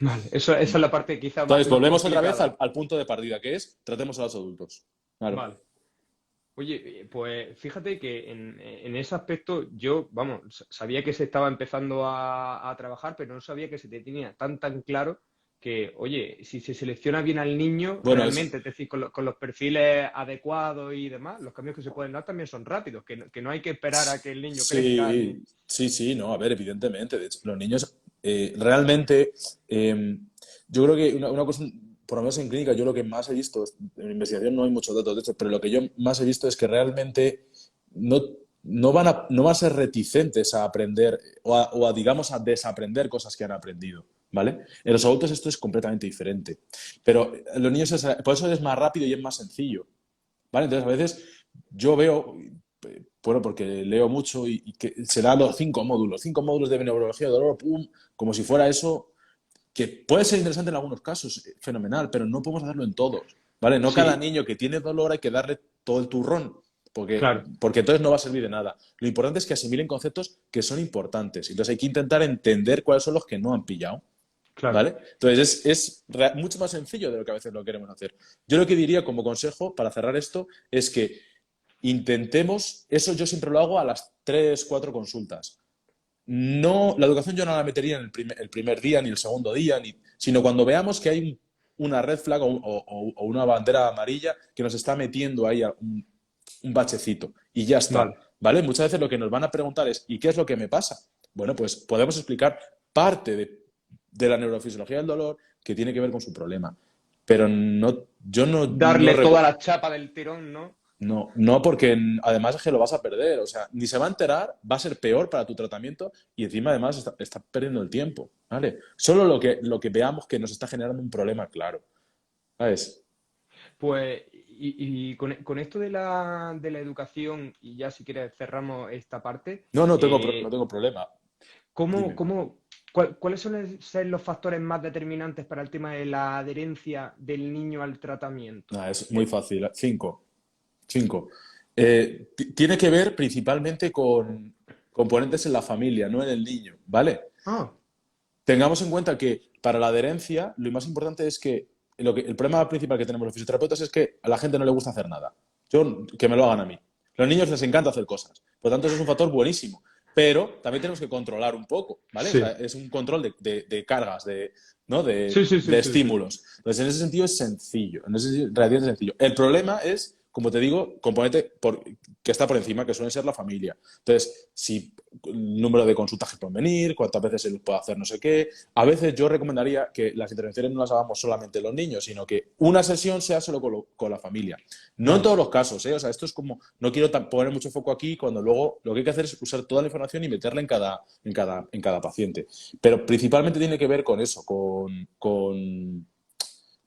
Vale, esa es la parte quizá Entonces, más volvemos otra vez complicada. al punto de partida, que es tratemos a los adultos. Claro. Vale. Oye, pues fíjate que en ese aspecto yo, vamos, sabía que se estaba empezando a trabajar, pero no sabía que se te tenía tan claro que, oye, si se selecciona bien al niño, Bueno, realmente, es decir, con los perfiles adecuados y demás, los cambios que se pueden dar también son rápidos, que no hay que esperar a que el niño crezca ni... sí, sí, sí, no, a ver, evidentemente. De hecho, los niños realmente, yo creo que una cosa, por lo menos en clínica, yo lo que más he visto, en investigación no hay muchos datos de esto, pero lo que yo más he visto es que realmente no, no van a ser reticentes a aprender digamos, a desaprender cosas que han aprendido, ¿vale? En los adultos esto es completamente diferente, pero en los niños por eso es más rápido y es más sencillo, ¿vale? Entonces, a veces yo veo, bueno, porque leo mucho y que se dan los 5 módulos de neurología de dolor, pum, como si fuera eso, que puede ser interesante en algunos casos, fenomenal, pero no podemos hacerlo en todos, ¿vale? No cada Sí, niño que tiene dolor hay que darle todo el turrón, claro, porque entonces no va a servir de nada. Lo importante es que asimilen conceptos que son importantes. Entonces hay que intentar entender cuáles son los que no han pillado. claro. ¿Vale? Entonces mucho más sencillo de lo que a veces lo queremos hacer. Yo lo que diría como consejo para cerrar esto es que intentemos, eso yo siempre lo hago a las 3 4 consultas. No, la educación yo no la metería en el primer día ni el segundo día, sino cuando veamos que hay una red flag o una bandera amarilla que nos está metiendo ahí un bachecito y ya está. Vale. ¿Vale? Muchas veces lo que nos van a preguntar es ¿y qué es lo que me pasa? Bueno, pues podemos explicar parte de la neurofisiología del dolor que tiene que ver con su problema. Pero no, yo no, Darle toda la chapa del tirón, ¿no? no, porque además es que lo vas a perder. O sea, ni se va a enterar, va a ser peor para tu tratamiento y encima además está perdiendo el tiempo. ¿Vale? Solo lo que veamos que nos está generando un problema claro. ¿Sabes? Pues, y con esto de la educación, y ya si quieres cerramos esta parte, No, no eh, tengo problema. ¿cómo, Dime. cómo, cuáles suelen ser los factores más determinantes para el tema de la adherencia del niño al tratamiento? Nada, es muy fácil. Cinco. Cinco. Tiene que ver principalmente con componentes en la familia, no en el niño, ¿vale? Ah, Tengamos en cuenta que para la adherencia lo más importante es que, el problema principal que tenemos los fisioterapeutas es que a la gente no le gusta hacer nada. Que me lo hagan a mí. A los niños les encanta hacer cosas. Por lo tanto, eso es un factor buenísimo. Pero también tenemos que controlar un poco, ¿vale? O sea, sí. es un control de cargas, ¿no? Sí, sí, sí, de sí, sí. estímulos. Entonces, en ese sentido es sencillo. En ese sentido, relativamente sencillo. El problema es, como te digo, componente que está por encima, que suele ser la familia. Entonces, si el número de consultas que pueden venir, cuántas veces se les puede hacer no sé qué. A veces yo recomendaría que las intervenciones no las hagamos solamente los niños, sino que una sesión sea solo con la familia. No en Vale. todos los casos, ¿eh? O sea, esto es como, no quiero poner mucho foco aquí cuando luego lo que hay que hacer es usar toda la información y meterla en cada paciente. Pero principalmente tiene que ver con eso,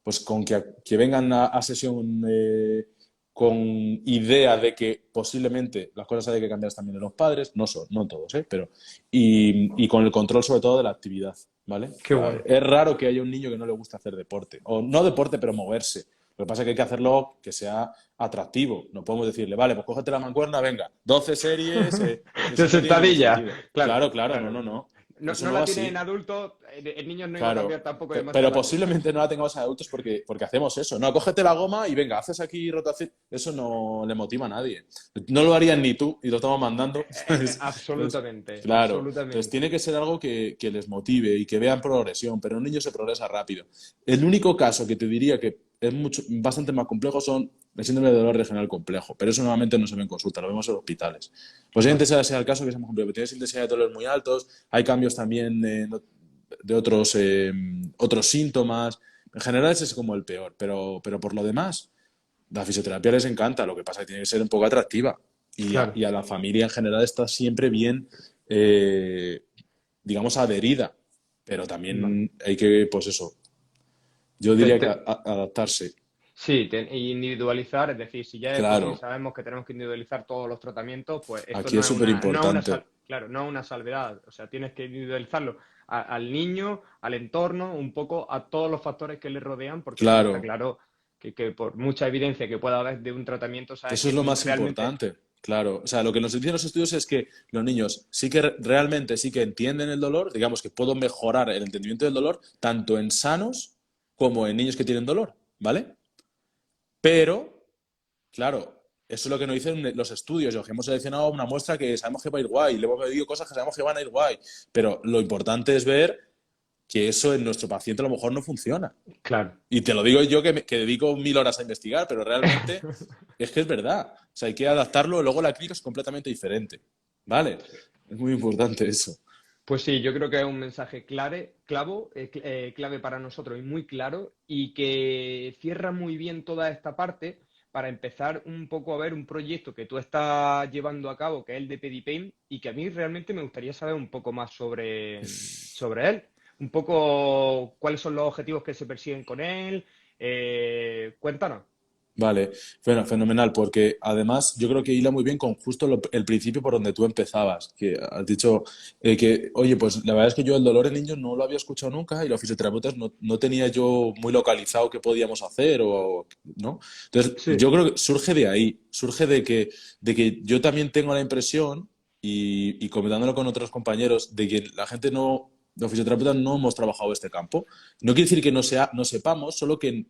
pues con que vengan a sesión con idea de que posiblemente las cosas hay que cambiar también en los padres, no todos, pero y con el control sobre todo de la actividad, ¿vale? Qué bueno. Es raro que haya un niño que no le guste hacer deporte, o no deporte, pero moverse. Lo que pasa es que hay que hacerlo que sea atractivo. No podemos decirle, vale, pues cógete la mancuerna, venga, 12 series, De eso no tiene ningún sentadilla. sentido. Claro, Claro, claro. no. No, Eso no no va la tiene en así. adultos, en niños no iba a Claro, cambiar tampoco demasiado pero la cosa. posiblemente no la tengamos en adultos porque hacemos eso. No, cógete la goma y venga, haces aquí rotación. Eso no le motiva a nadie. No lo harían ni tú y lo estamos mandando. Entonces, Absolutamente, claro. Entonces absolutamente. tiene que ser algo que les motive y que vean progresión, pero un niño se progresa rápido. El único caso que te diría que es bastante más complejo son el síndrome de dolor regional complejo, pero eso normalmente no se ve en consulta, lo vemos en hospitales. Posiblemente Vale. sea el caso que, por ejemplo, que tienes intensidad de dolor muy altos, hay cambios también de otros síntomas. En general ese es como el peor, pero por lo demás, la fisioterapia les encanta, lo que pasa es que tiene que ser un poco atractiva Claro. y a la familia en general está siempre bien, eh, digamos, adherida, pero Vale. también hay que, pues eso, yo Te- diría que te- adaptarse. Sí, individualizar, es decir, si ya de por sí Claro, sabemos que tenemos que individualizar todos los tratamientos, pues esto aquí no es es súper importante. claro, no es una salvedad. O sea, tienes que individualizarlo al niño, al entorno, un poco a todos los factores que le rodean, porque si no está Claro, claro que por mucha evidencia que pueda haber de un tratamiento, sabes eso que es lo si más realmente, importante. Claro, o sea, lo que nos dicen los estudios es que los niños sí que realmente sí que entienden el dolor, digamos que puedo mejorar el entendimiento del dolor tanto en sanos como en niños que tienen dolor, ¿vale? Pero, claro, eso es lo que nos dicen los estudios. Los que hemos seleccionado una muestra que sabemos que va a ir guay, le hemos medido cosas que sabemos que van a ir guay, pero lo importante es ver que eso en nuestro paciente a lo mejor no funciona. claro. Y te lo digo yo que dedico 1000 horas a investigar, pero realmente es que es verdad. O sea, hay que adaptarlo, luego la clínica es completamente diferente. ¿Vale? Es muy importante eso. Pues sí, yo creo que es un mensaje clave para nosotros y muy claro y que cierra muy bien toda esta parte para empezar un poco a ver un proyecto que tú estás llevando a cabo, que es el de Pedipain, y que a mí realmente me gustaría saber un poco más sobre él, un poco cuáles son los objetivos que se persiguen con él. Cuéntanos. Vale, bueno, fenomenal, porque además yo creo que hila muy bien con justo el principio por donde tú empezabas, que has dicho que, oye, pues la verdad es que yo el dolor en niños no lo había escuchado nunca y los fisioterapeutas no tenía yo muy localizado qué podíamos hacer o, ¿no? Entonces, Sí, yo creo que surge de ahí, surge de que yo también tengo la impresión y comentándolo con otros compañeros, de que la gente no, los fisioterapeutas no hemos trabajado este campo. No quiere decir que no sepamos, solo que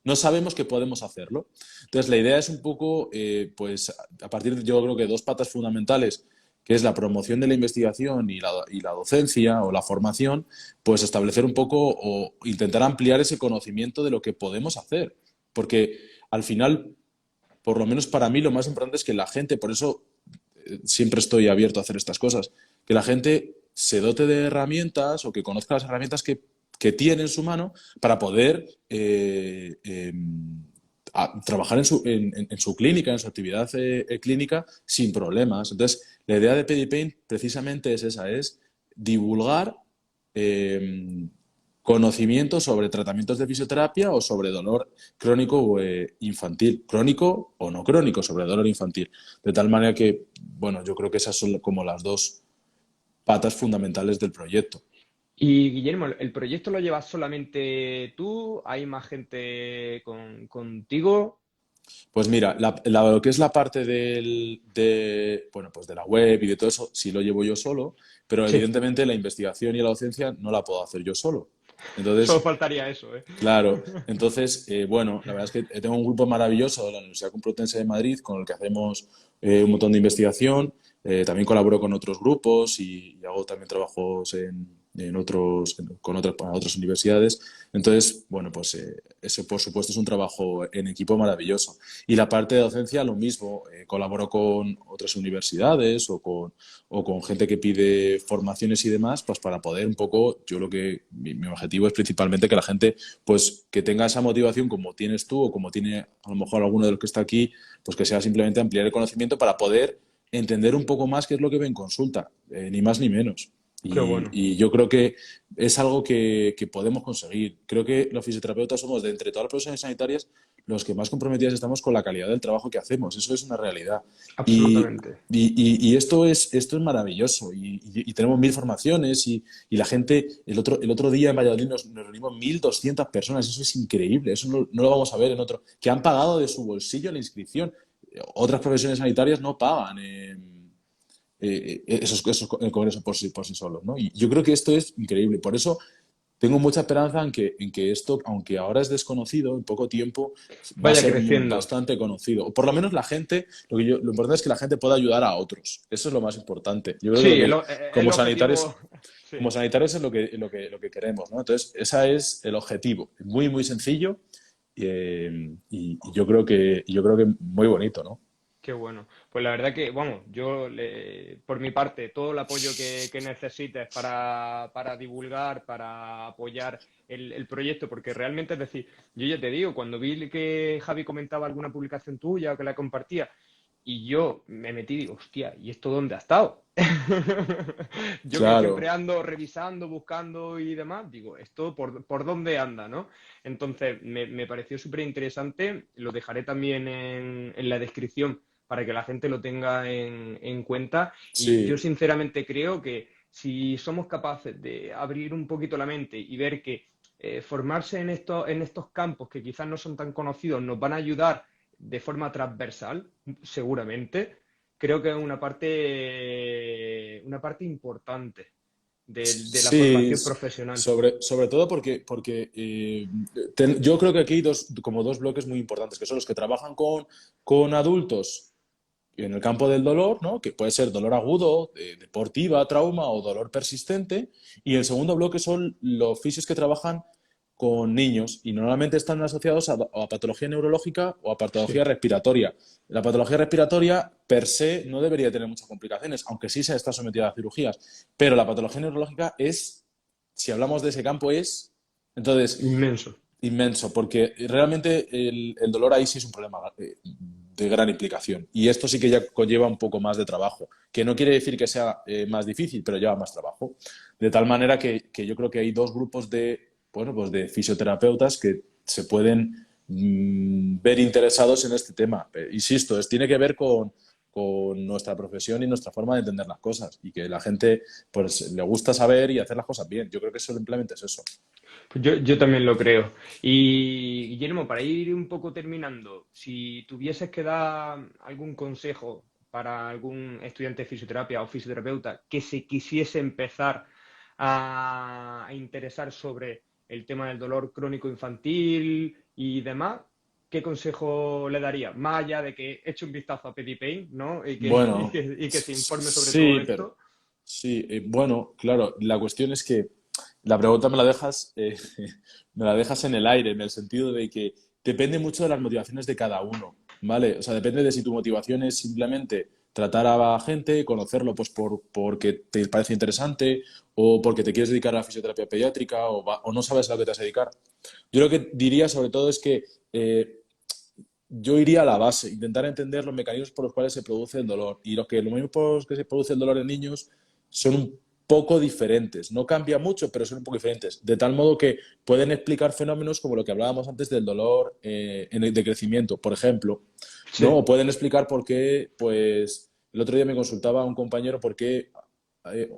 no sabemos que podemos hacerlo. Entonces, la idea es un poco, pues, a partir de, yo creo que dos patas fundamentales, que es la promoción de la investigación y la docencia o la formación, pues establecer un poco o intentar ampliar ese conocimiento de lo que podemos hacer. Porque al final, por lo menos para mí, lo más importante es que la gente, por eso siempre estoy abierto a hacer estas cosas, que la gente se dote de herramientas o que conozca las herramientas que tiene en su mano para poder trabajar en su clínica, en su actividad clínica sin problemas. Entonces, la idea de Pedipain precisamente es esa, es divulgar eh, conocimiento sobre tratamientos de fisioterapia o sobre dolor crónico o infantil, crónico o no crónico, sobre dolor infantil. De tal manera que, bueno, yo creo que esas son como las dos patas fundamentales del proyecto. y Guillermo, ¿el proyecto lo llevas solamente tú? ¿Hay más gente contigo? Pues mira, lo que es la parte bueno, pues de la web y de todo eso, sí lo llevo yo solo, pero Sí, evidentemente la investigación y la docencia no la puedo hacer yo solo. solo Entonces, faltaría eso, ¿eh? claro, entonces, bueno, la verdad es que tengo un grupo maravilloso de la Universidad Complutense de Madrid con el que hacemos un montón de investigación. También colaboro con otros grupos y hago también trabajos para otras universidades. Entonces, bueno, pues eso por supuesto es un trabajo en equipo maravilloso. Y la parte de docencia, lo mismo. Colaboro con otras universidades o con gente que pide formaciones y demás, pues para poder un poco, yo lo que, mi objetivo es principalmente que la gente, pues que tenga esa motivación como tienes tú o como tiene a lo mejor alguno de los que está aquí, pues que sea simplemente ampliar el conocimiento para poder entender un poco más qué es lo que ve en consulta, ni más ni menos. Qué Y, bueno. y yo creo que es algo que podemos conseguir. Creo que los fisioterapeutas somos, de entre todas las profesiones sanitarias, los que más comprometidos estamos con la calidad del trabajo que hacemos. Eso es una realidad. Y, Absolutamente. y esto es maravilloso. Y tenemos 1000 formaciones y la gente, el otro día en Valladolid nos reunimos 1200 personas. Eso es increíble. Eso no lo vamos a ver en otro. Que han pagado de su bolsillo la inscripción. Otras profesiones sanitarias no pagan esos congresos por sí solos, ¿no? Y yo creo que esto es increíble. Por eso tengo mucha esperanza en que esto, aunque ahora es desconocido, en poco tiempo va a Vaya ser creciendo. bastante conocido. O por lo menos la gente, lo importante es que la gente pueda ayudar a otros. Eso es lo más importante. Yo creo que Sí, el objetivo. Sí. como sanitarios es lo que queremos, ¿no? Entonces, ese es el objetivo. Muy, muy sencillo y yo creo que muy bonito, ¿no? Qué bueno. Pues la verdad que, vamos, por mi parte, todo el apoyo que necesites para divulgar, para apoyar el proyecto, porque realmente, es decir, yo ya te digo, cuando vi que Javi comentaba alguna publicación tuya o que la compartía, y yo me metí y digo, hostia, ¿y esto dónde ha estado? Yo que siempre Claro. ando revisando, buscando y demás, digo, ¿esto por dónde anda, no? Entonces, me pareció súper interesante, lo dejaré también en la descripción para que la gente lo tenga en cuenta. Y yo Sí, sinceramente creo que si somos capaces de abrir un poquito la mente y ver que formarse en estos campos que quizás no son tan conocidos nos van a ayudar de forma transversal, seguramente, creo que es una parte importante de la sí, formación profesional. sobre todo porque yo creo que aquí hay como dos bloques muy importantes, que son los que trabajan con adultos en el campo del dolor, ¿no? Que puede ser dolor agudo, deportiva, trauma o dolor persistente. Y el segundo bloque son los fisios que trabajan con niños y normalmente están asociados a patología neurológica o a Sí, patología respiratoria. La patología respiratoria per se no debería tener muchas complicaciones, aunque sí se está sometida a cirugías. Pero la patología neurológica es, si hablamos de ese campo, es, entonces, inmenso. inmenso, porque realmente el dolor ahí sí es un problema de gran implicación. Y esto sí que ya conlleva un poco más de trabajo, que no quiere decir que sea más difícil, pero lleva más trabajo. De tal manera que yo creo que hay dos grupos bueno, pues de fisioterapeutas que se pueden ver interesados en este tema. Insisto, tiene que ver con nuestra profesión y nuestra forma de entender las cosas y que la gente pues le gusta saber y hacer las cosas bien. Yo creo que simplemente es eso. Pues yo también lo creo. Y Guillermo, para ir un poco terminando, si tuvieses que dar algún consejo para algún estudiante de fisioterapia o fisioterapeuta que se quisiese empezar a interesar sobre el tema del dolor crónico infantil y demás, ¿qué consejo le daría? Más allá de que eche un vistazo a Pedipain, ¿no? Bueno, Y que se informe sobre todo sí, pero esto. sí, bueno, claro, la cuestión es que la pregunta me la dejas, me la dejas en el aire, en el sentido de que depende mucho de las motivaciones de cada uno, ¿vale? O sea, depende de si tu motivación es simplemente tratar a gente, conocerlo pues porque te parece interesante o porque te quieres dedicar a la fisioterapia pediátrica o no sabes a lo que te vas a dedicar. Yo lo que diría sobre todo es que yo iría a la base, intentar entender los mecanismos por los cuales se produce el dolor. Y los mismos por los que se produce el dolor en niños son un poco diferentes. No cambia mucho, pero son un poco diferentes. De tal modo que pueden explicar fenómenos como lo que hablábamos antes del dolor de crecimiento, por ejemplo, ¿no? Sí. O pueden explicar por qué, pues, el otro día me consultaba un compañero por qué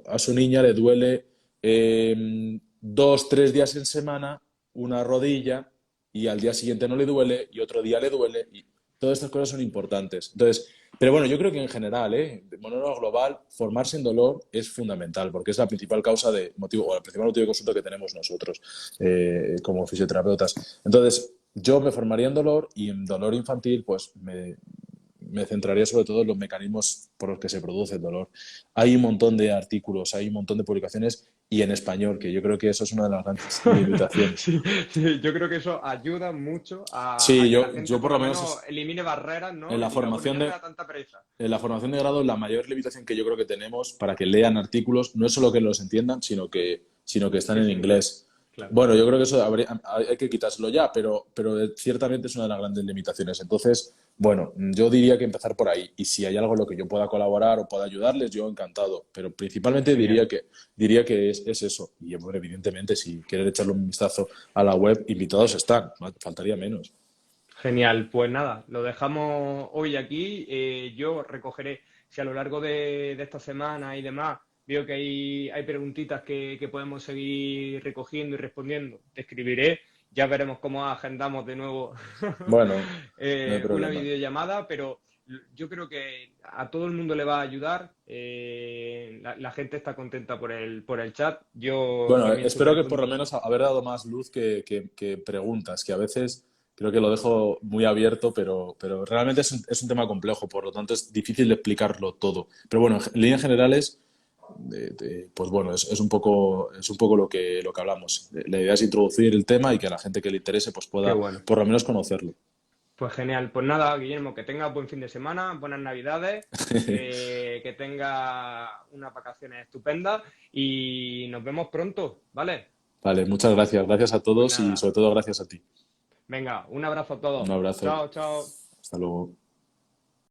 a su niña le duele 2, 3 días en semana una rodilla y al día siguiente no le duele y otro día le duele y todas estas cosas son importantes. Entonces, pero bueno, yo creo que en general, de manera global, formarse en dolor es fundamental porque es la principal causa de motivo o el principal motivo de consulta que tenemos nosotros como fisioterapeutas. Entonces, yo me formaría en dolor y en dolor infantil, pues me centraría sobre todo en los mecanismos por los que se produce el dolor. Hay un montón de artículos, hay un montón de publicaciones y en español, que yo creo que eso es una de las grandes limitaciones. Sí, sí, yo creo que eso ayuda mucho a Sí, que la gente yo por por lo lo menos menos elimine barreras, en ¿no? Y la diga, bueno, formación ya no me da tanta pereza. en la formación de grado la mayor limitación que yo creo que tenemos para que lean artículos no es solo que los entiendan, sino que están Que en sea en inglés. inglés. Claro. Bueno, yo creo que eso hay que quitárselo ya, pero ciertamente es una de las grandes limitaciones. Entonces, bueno, yo diría que empezar por ahí. Y si hay algo en lo que yo pueda colaborar o pueda ayudarles, yo encantado. Pero principalmente Genial. diría que es eso. Y bueno, evidentemente, si quieren echarle un vistazo a la web, invitados están, faltaría menos. Genial, pues nada, lo dejamos hoy aquí. Yo recogeré, si a lo largo de esta semana y demás veo que hay preguntitas que podemos seguir recogiendo y respondiendo, te escribiré. Ya veremos cómo agendamos de nuevo Bueno, no hay una problema. videollamada, pero yo creo que a todo el mundo le va a ayudar. La gente está contenta por el chat. Yo Bueno, también espero súper que por lo contento. menos haber dado más luz que preguntas, que a veces creo que lo dejo muy abierto, pero realmente es un tema complejo, por lo tanto es difícil de explicarlo todo. Pero bueno, en líneas generales, pues bueno, es un poco lo que hablamos. La idea es introducir el tema y que a la gente que le interese pues Qué pueda bueno. por lo menos conocerlo. Pues genial. Pues nada, Guillermo, que tengas buen fin de semana, buenas Navidades, que tengas unas vacaciones estupendas y nos vemos pronto, ¿vale? Vale, muchas gracias. Gracias a Pues todos y nada, sobre todo gracias a ti. venga, un abrazo a Un todos. abrazo. Chao, chao. Hasta luego.